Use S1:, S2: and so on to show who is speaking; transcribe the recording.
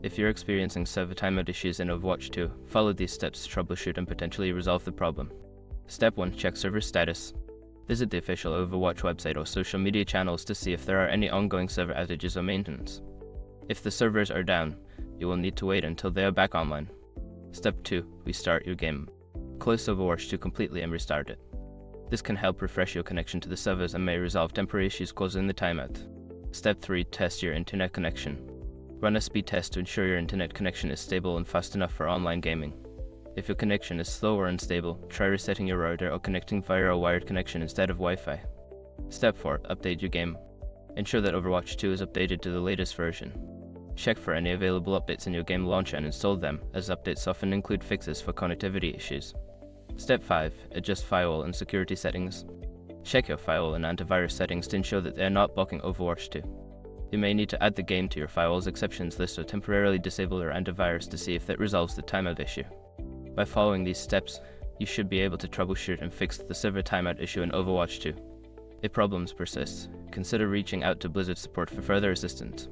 S1: If you're experiencing server timeout issues in Overwatch 2, follow these steps to troubleshoot and potentially resolve the problem. Step 1. Check server status. Visit the official Overwatch website or social media channels to see if there are any ongoing server outages or maintenance. If the servers are down, you will need to wait until they are back online. Step 2. Restart your game. Close Overwatch 2 completely and restart it. This can help refresh your connection to the servers and may resolve temporary issues causing the timeout. Step 3. Test your internet connection. Run a speed test to ensure your internet connection is stable and fast enough for online gaming. If your connection is slow or unstable, try resetting your router or connecting via a wired connection instead of Wi-Fi. Step 4. Update your game. Ensure that Overwatch 2 is updated to the latest version. Check for any available updates in your game launcher and install them, as updates often include fixes for connectivity issues. Step 5. Adjust firewall and security settings. Check your firewall and antivirus settings to ensure that they are not blocking Overwatch 2. You may need to add the game to your firewall's exceptions list or temporarily disable your antivirus to see if that resolves the timeout issue. By following these steps, you should be able to troubleshoot and fix the server timeout issue in Overwatch 2. If problems persist, consider reaching out to Blizzard support for further assistance.